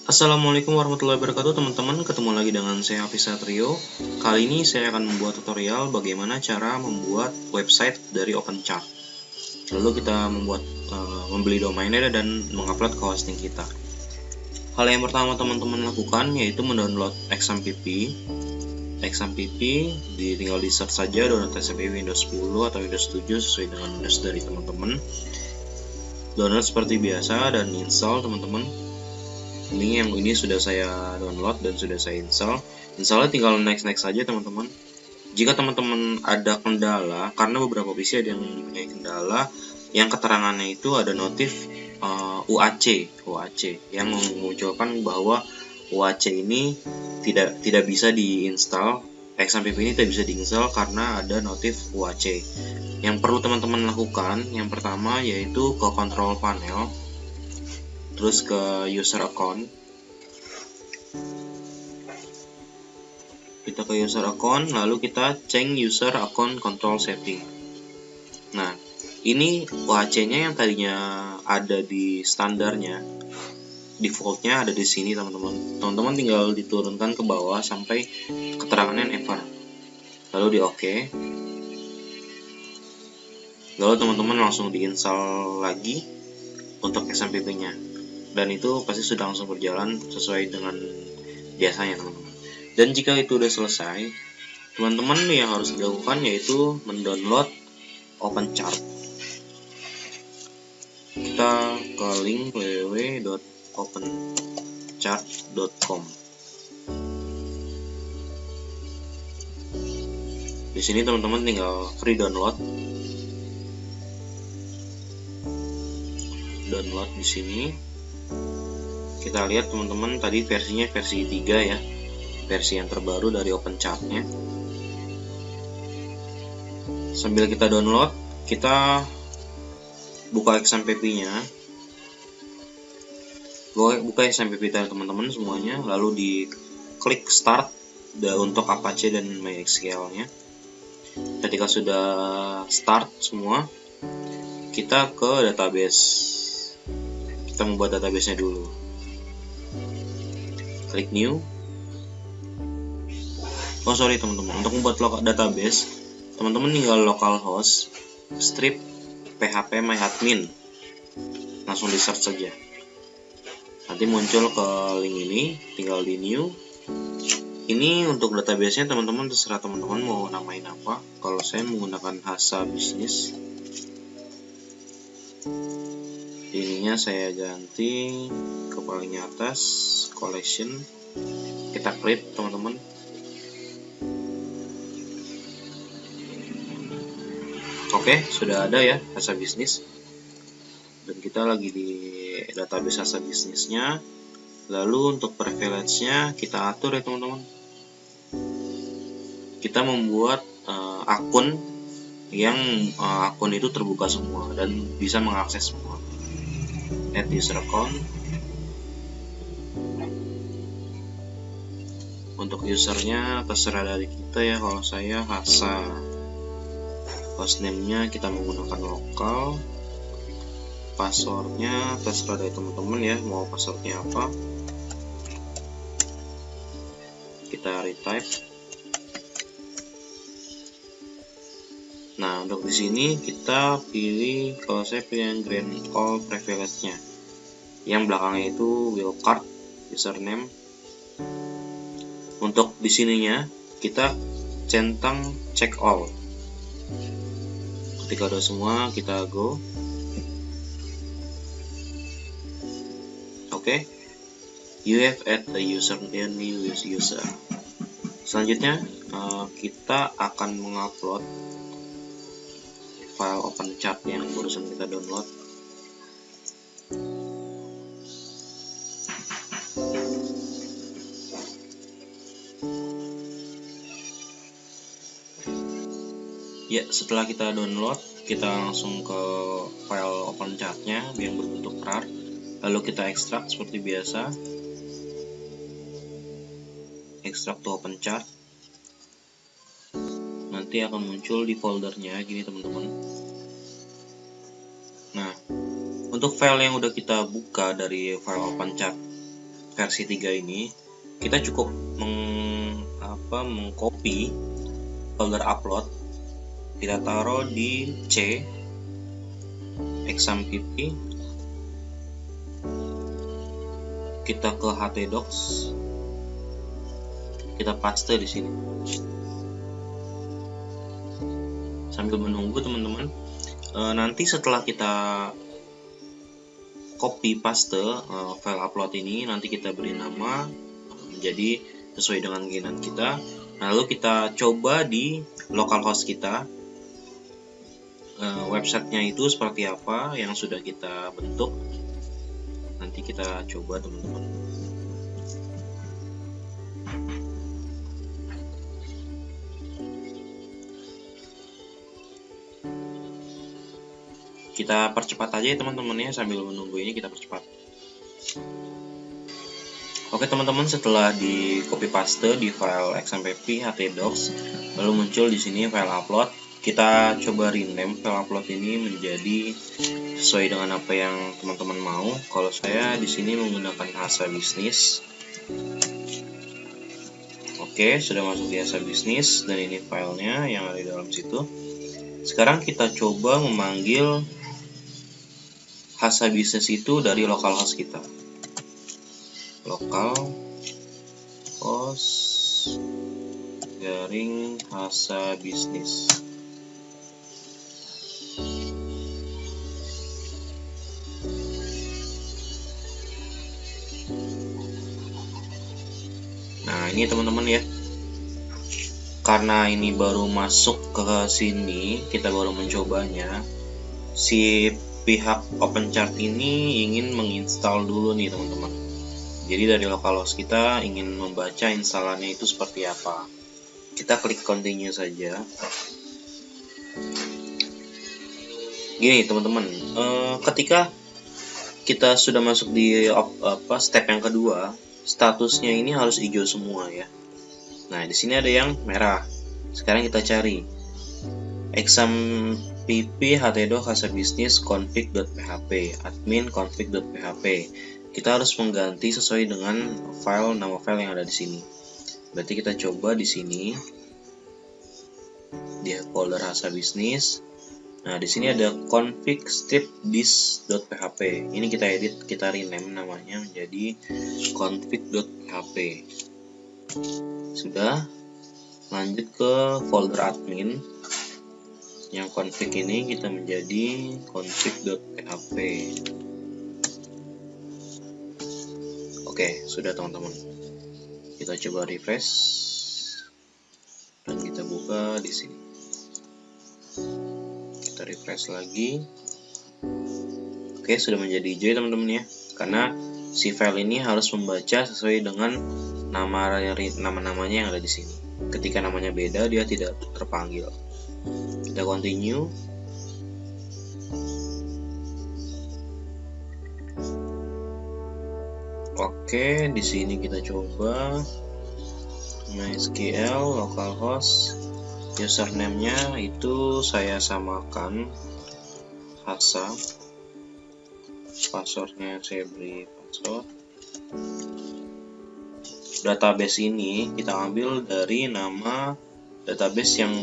Assalamualaikum warahmatullahi wabarakatuh teman-teman, ketemu lagi dengan saya Hafiz Satrio. Kali ini saya akan membuat tutorial bagaimana cara membuat website dari OpenChart. Lalu kita membeli domainnya dan mengupload ke hosting kita. Hal yang pertama teman-teman lakukan yaitu mendownload XAMPP. XAMPP tinggal di search saja download XAMPP Windows 10 atau Windows 7 sesuai dengan Windows dari teman-teman. Download seperti biasa dan install teman-teman. Ini sudah saya download dan sudah saya install. Installnya tinggal next saja teman-teman. Jika teman-teman ada kendala, karena beberapa PC ada yang mempunyai kendala, yang keterangannya itu ada notif UAC yang memunculkan bahwa UAC ini tidak bisa diinstal. XAMPP ini tidak bisa diinstal karena ada notif UAC. Yang perlu teman-teman lakukan, yang pertama yaitu ke control panel, terus ke user account. Kita ke user account, lalu kita change user account control setting. Nah, ini UAC-nya yang tadinya ada di standarnya, defaultnya ada di sini teman-teman. Teman-teman tinggal diturunkan ke bawah sampai keterangannya never. Lalu di OK. Lalu teman-teman langsung diinstal lagi untuk XAMPP-nya. Dan itu pasti sudah langsung berjalan sesuai dengan biasanya teman-teman. Dan jika itu udah selesai, teman-teman yang harus dilakukan yaitu mendownload OpenChart. Kita ke link www.openchart.com. Di sini teman-teman tinggal free download di sini. Kita lihat teman-teman tadi versinya versi 3 ya, versi yang terbaru dari OpenChart-nya. Sambil kita download, kita buka XAMPP-nya. Buka XAMPP teman-teman semuanya, lalu diklik start untuk Apache dan MySQL-nya. Ketika sudah start semua, kita ke database. Kita membuat database-nya dulu. Klik new. Teman-teman, untuk membuat database, teman-teman tinggal localhost strip phpMyAdmin, langsung di search saja. Nanti muncul ke link ini, tinggal di new. Ini untuk database-nya teman-teman terserah teman-teman mau namain apa. Kalau saya menggunakan Hasa Business, ininya saya ganti ke paling atas, collection. Kita create teman-teman. Oke, sudah ada ya Hasa Business. Dan kita lagi di database Hasa Business-nya. Lalu untuk privilege-nya kita atur ya teman-teman. Kita membuat akun yang akun itu terbuka semua dan bisa mengakses semua. Add user account. Untuk usernya terserah dari kita ya. Kalau saya Hasa. Hostname-nya kita menggunakan lokal. Passwordnya terserah dari teman-teman ya, mau passwordnya apa. Kita retype. Nah, untuk di sini kita pilih, kalau saya pilih yang grant all privilege-nya. Yang belakangnya itu wildcard username. Untuk di sininya kita centang check all. Ketika udah semua kita go. Oke. You have add a user and new user. Selanjutnya kita akan mengupload file OpenChart yang barusan kita download. Ya, setelah kita download, kita langsung ke file OpenChart-nya yang berbentuk RAR. Lalu kita ekstrak seperti biasa. Ekstrak to OpenChart. Nanti akan muncul di foldernya gini teman-teman. Nah, Untuk file yang udah kita buka dari file OpenChart versi 3 ini, kita cukup mengcopy folder upload, kita taruh di C exam.pp, kita ke htdocs, kita paste di sini. Sambil menunggu teman-teman, nanti setelah kita copy paste file upload ini, nanti kita beri nama menjadi sesuai dengan keinginan kita. Lalu kita coba di localhost kita, websitenya itu seperti apa yang sudah kita bentuk. Nanti kita coba teman-teman. Kita percepat aja ya teman-teman ya, sambil menunggu ini kita percepat. Oke teman-teman, setelah di copy paste di file exam.pp htdocs, lalu muncul di sini file upload. Kita coba rename file upload ini menjadi sesuai dengan apa yang teman-teman mau. Kalau saya di sini menggunakan Hasa Bisnis. Oke, sudah masuk di Hasa Bisnis dan ini filenya yang ada di dalam situ. Sekarang kita coba memanggil Hasa Bisnis itu dari localhost kita. Localhost garing Hasa Bisnis. Nah, ini teman-teman ya. Karena ini baru masuk ke sini, kita baru mencobanya. Si pihak OpenChart ini ingin menginstal dulu nih teman-teman. Jadi dari localhost kita ingin membaca instalannya itu seperti apa. Kita klik continue saja. Gini teman-teman, ketika kita sudah masuk di step yang kedua, statusnya ini harus hijau semua ya. Nah di sini ada yang merah. Sekarang kita cari exam.pp htdocs Hasa Bisnis config.php admin config.php. Kita harus mengganti sesuai dengan nama file yang ada di sini. Berarti kita coba di sini di folder Hasa Bisnis. Nah di sini ada config stripdis.php. Ini kita edit, kita rename namanya menjadi config.php. Sudah. Lanjut ke folder admin. Yang config ini kita menjadi config.php. Oke, sudah teman-teman. Kita coba refresh dan kita buka di sini. Kita refresh lagi. Oke, sudah menjadi hijau teman-teman ya. Karena si file ini harus membaca sesuai dengan nama-namanya yang ada di sini. Ketika namanya beda, dia tidak terpanggil. Kita continue. Oke, di sini kita coba MySQL localhost, username-nya itu saya samakan Hasa, passwordnya saya beri password. Database ini kita ambil dari nama database yang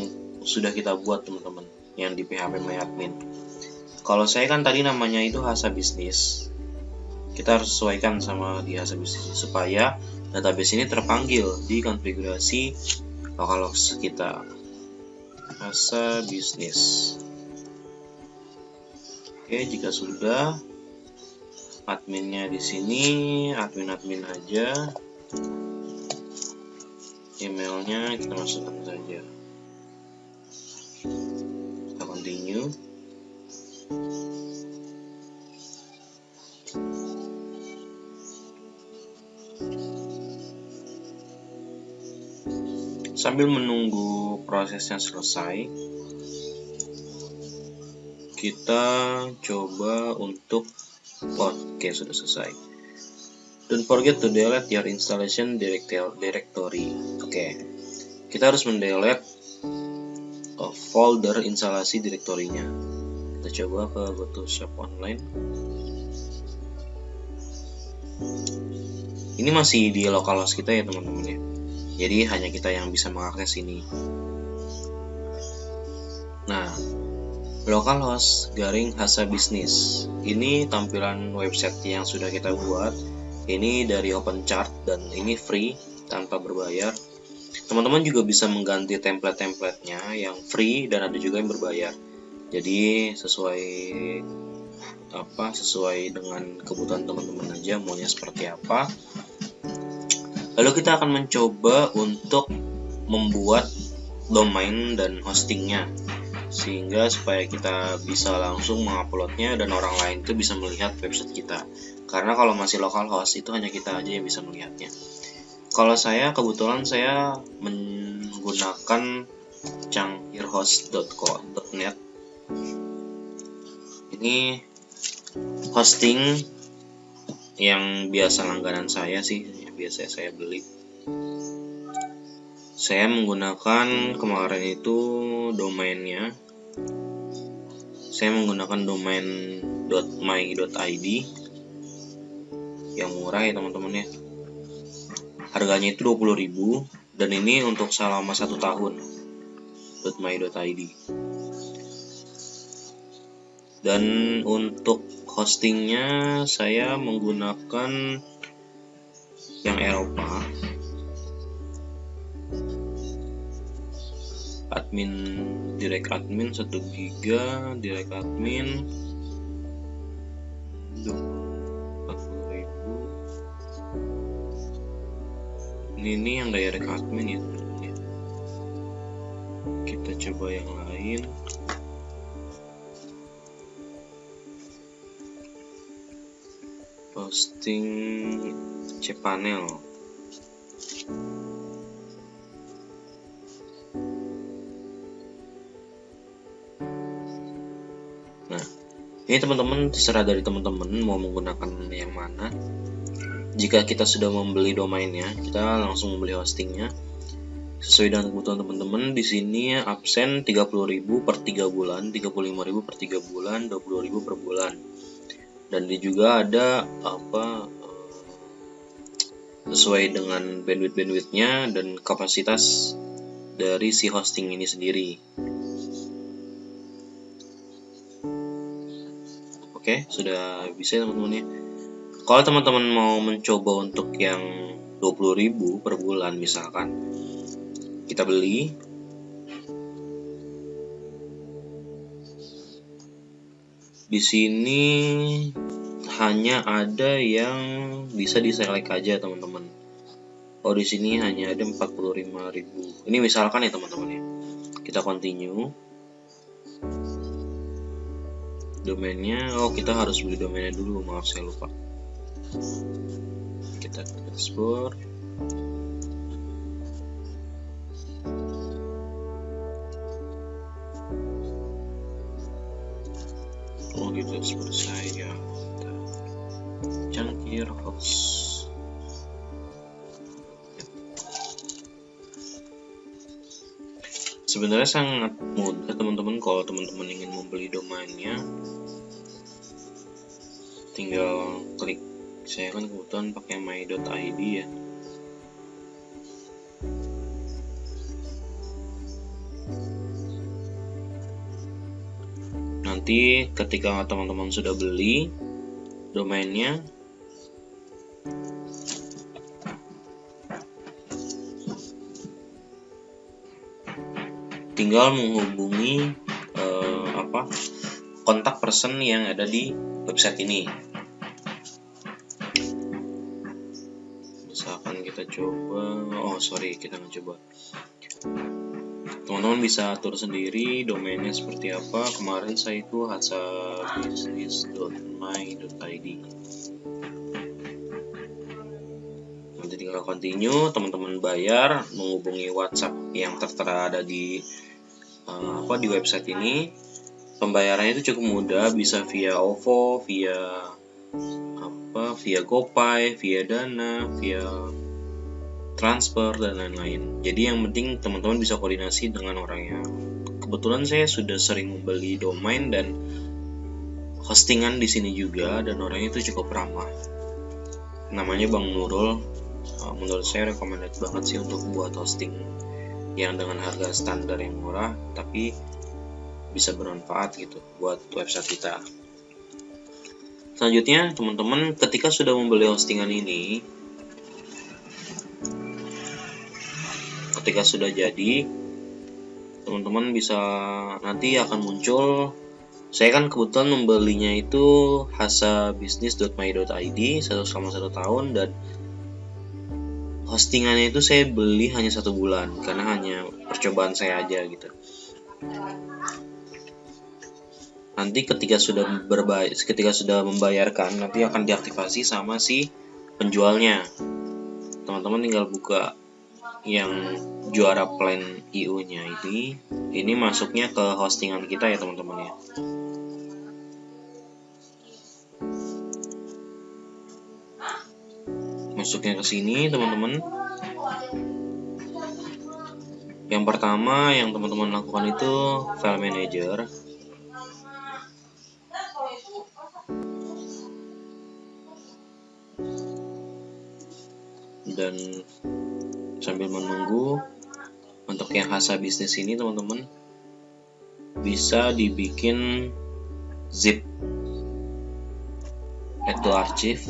sudah kita buat teman-teman, yang di phpMyAdmin. Kalau saya kan tadi namanya itu Hasa Bisnis, kita harus sesuaikan sama di Hasa Bisnis supaya database ini terpanggil di konfigurasi localhost kita. Hasa Bisnis. Oke, jika sudah, adminnya di sini admin aja. Emailnya kita masukkan saja. Kita continue. Sambil menunggu prosesnya selesai, kita coba untuk oke, sudah selesai. Don't forget to delete your installation directory. Oke, kita harus mendelete folder instalasi direktorinya. Kita coba ke go to shop online. Ini masih di localhost kita ya teman-teman ya. Jadi hanya kita yang bisa mengakses ini. Nah, localhost garing Hasa Bisnis. Ini tampilan website yang sudah kita buat. Ini dari OpenChart dan ini free tanpa berbayar. Teman-teman juga bisa mengganti template-templatenya yang free dan ada juga yang berbayar. Jadi sesuai dengan kebutuhan teman-teman aja maunya seperti apa. Lalu kita akan mencoba untuk membuat domain dan hostingnya, sehingga supaya kita bisa langsung menguploadnya dan orang lain itu bisa melihat website kita. Karena kalau masih localhost itu hanya kita aja yang bisa melihatnya. Kalau saya kebetulan saya menggunakan cangkirhost.co.net. Ini hosting yang biasa langganan saya sih, yang biasa saya beli. Saya menggunakan kemarin itu domainnya. Saya menggunakan domain .my.id yang murah ya teman-teman ya. Harganya itu 20.000 dan ini untuk selama 1 tahun. .my.id. Dan untuk hostingnya saya menggunakan yang Eropa. Direct admin 1 GB, direct admin 40.000. Ini yang direct admin ya. Kita coba yang lain. Hosting cPanel. Nah, ini teman-teman terserah dari teman-teman mau menggunakan yang mana. Jika kita sudah membeli domainnya, kita langsung membeli hostingnya. Sesuai dengan kebutuhan teman-teman, di sini absen 30.000 per 3 bulan, 35.000 per 3 bulan, 20.000 per bulan. Dan dia juga ada sesuai dengan bandwidth-nya dan kapasitas dari si hosting ini sendiri. Oke, sudah bisa teman-teman ya. Kalau teman-teman mau mencoba untuk yang 20.000 per bulan misalkan, kita beli. Di sini hanya ada yang bisa diselect aja teman-teman. Oh, di sini hanya ada 45.000. Ini misalkan ya teman-teman ya. Kita continue. Domainnya, kita harus beli domainnya dulu, maaf saya lupa. Kita ke dashboard. Gitu seperti saya. Cangkirhost. Sebenarnya sangat mudah teman-teman kalau teman-teman ingin membeli domainnya. Tinggal klik. Saya kan kebetulan pakai my.id ya. Nanti ketika teman-teman sudah beli domainnya, tinggal menghubungi kontak person yang ada di website ini. Misalkan kita coba, kita mencoba. Teman-teman bisa atur sendiri domainnya seperti apa. Kemarin saya itu hasabisnis.my.id. Nanti tinggal continue, teman-teman bayar, menghubungi WhatsApp yang tertera ada di website ini. Pembayarannya itu cukup mudah, bisa via OVO, via GoPay, via Dana, via transfer dan lain-lain. Jadi yang penting teman-teman bisa koordinasi dengan orang yang kebetulan saya sudah sering membeli domain dan hostingan di sini juga, dan orangnya itu cukup ramah. Namanya Bang Nurul. Menurut saya recommended banget sih untuk buat hosting yang dengan harga standar yang murah tapi bisa bermanfaat gitu buat website kita. Selanjutnya teman-teman, ketika sudah membeli hostingan ini, ketika sudah jadi, teman-teman bisa nanti akan muncul. Saya kan kebetulan membelinya itu hasabisnis.my.id 1 tahun, dan hostingannya itu saya beli hanya 1 bulan karena hanya percobaan saya aja gitu. Nanti ketika sudah membayarkan, nanti akan diaktifasi sama si penjualnya. Teman-teman tinggal buka yang juara plan IO-nya ini masuknya ke hostingan kita ya teman-teman ya. Masuknya ke sini teman-teman. Yang pertama yang teman-teman lakukan itu file manager. Dan sambil menunggu, untuk yang Hasa Bisnis ini teman-teman bisa dibikin zip. Add to archive,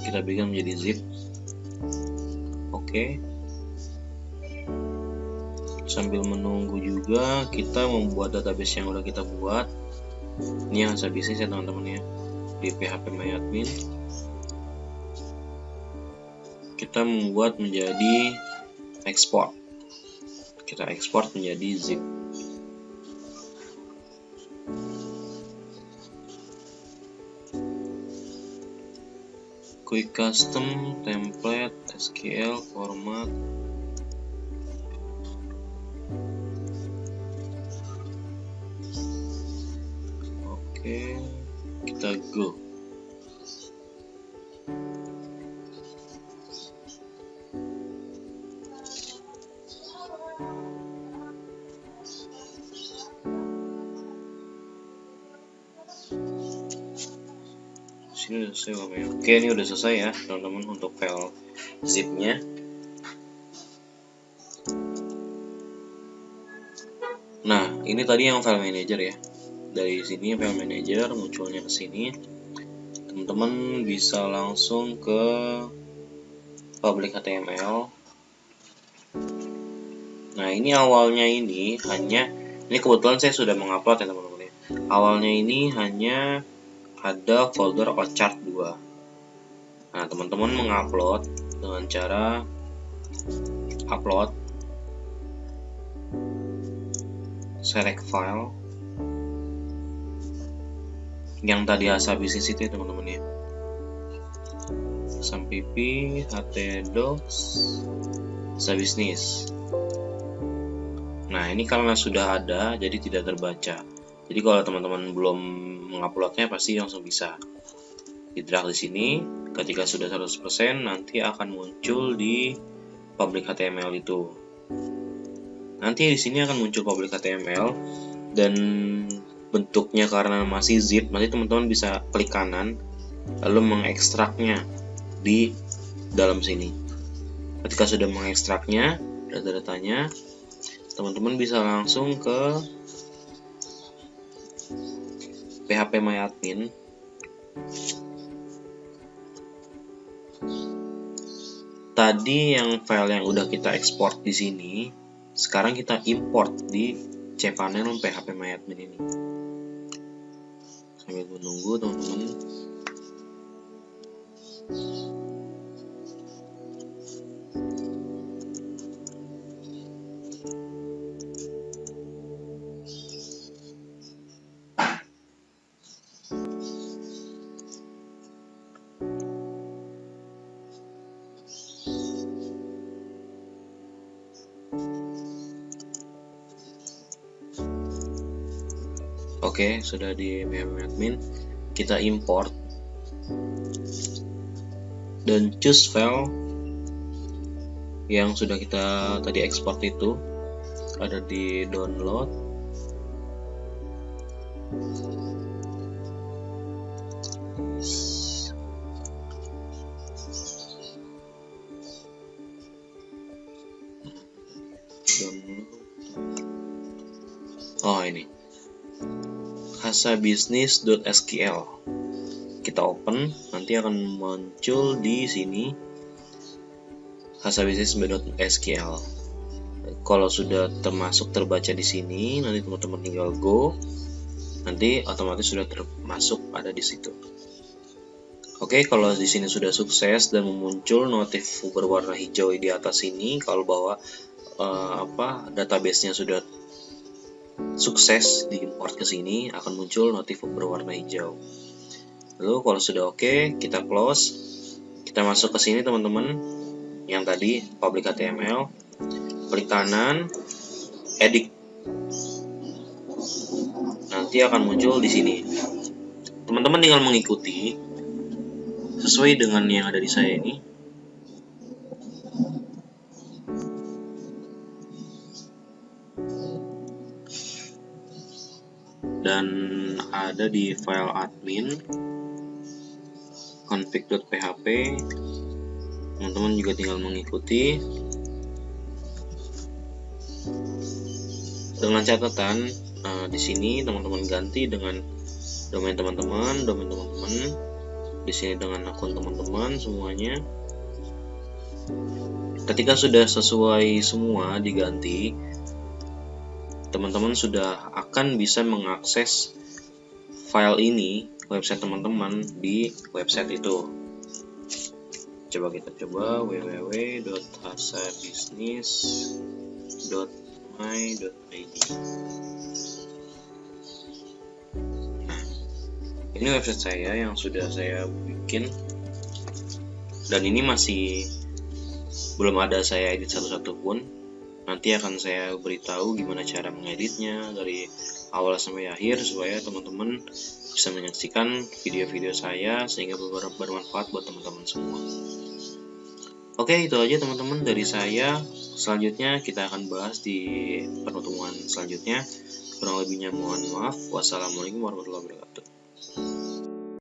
kita bikin menjadi zip. Oke. Sambil menunggu juga kita membuat database yang udah kita buat. Ini yang Hasa Bisnis ya teman-teman ya, di phpMyAdmin. Kita membuat menjadi export. Kita ekspor menjadi zip. Quick custom, template, SQL, format. Oke, kita go. Sini udah selesai ya. Oke, ini udah selesai ya teman-teman untuk file zipnya. Nah, ini tadi yang file manager ya. Dari sini file manager munculnya ke sini. Teman-teman bisa langsung ke public HTML. Nah, ini awalnya ini kebetulan saya sudah mengupload ya teman-teman ya. Awalnya ini hanya ada folder chart 2. Nah, teman-teman mengupload dengan cara upload, select file yang tadi Hasa Bisnis itu ya teman-teman ya. SAMPP, htdocs, Hasa Bisnis. Nah, ini karena sudah ada jadi tidak terbaca. Jadi kalau teman-teman belum menguploadnya pasti langsung bisa di drag di sini. Ketika sudah 100% nanti akan muncul di public HTML itu. Nanti di sini akan muncul public HTML dan bentuknya karena masih zip, nanti teman-teman bisa klik kanan lalu mengekstraknya di dalam sini. Ketika sudah mengekstraknya data-datanya, teman-teman bisa langsung ke phpMyAdmin. Tadi yang file yang udah kita ekspor di sini, sekarang kita import di cPanel phpMyAdmin ini. Sambil menunggu teman-teman. Oke, sudah di phpMyAdmin, kita import dan choose file yang sudah kita tadi ekspor itu, ada di download. ini, hasabisnis.sql. Kita open, nanti akan muncul di sini hasabisnis.sql. Kalau sudah terbaca di sini, nanti teman-teman tinggal go, nanti otomatis sudah termasuk ada di situ. Oke, kalau di sini sudah sukses dan muncul notif berwarna hijau di atas ini, kalau bahwa database-nya sudah sukses diimport ke sini, akan muncul notif berwarna hijau. Lalu kalau sudah oke, kita close. Kita masuk ke sini teman-teman, yang tadi public HTML, klik kanan, edit. Nanti akan muncul di sini. Teman-teman tinggal mengikuti sesuai dengan yang ada di saya ini. Dan ada di file admin config.php. Teman-teman juga tinggal mengikuti dengan catatan di sini teman-teman ganti dengan domain teman-teman, di sini dengan akun teman-teman semuanya. Ketika sudah sesuai semua diganti, teman-teman sudah akan bisa mengakses file ini, website teman-teman, di website itu. Coba kita coba www.hasabisnis.my.id. Nah, ini website saya yang sudah saya bikin, dan ini masih belum ada saya edit satu-satu pun. Nanti akan saya beritahu gimana cara mengeditnya dari awal sampai akhir, supaya teman-teman bisa menyaksikan video-video saya sehingga bermanfaat buat teman-teman semua. Oke, itu aja teman-teman dari saya. Selanjutnya kita akan bahas di pertemuan selanjutnya. Kurang lebihnya mohon maaf. Wassalamualaikum warahmatullahi wabarakatuh.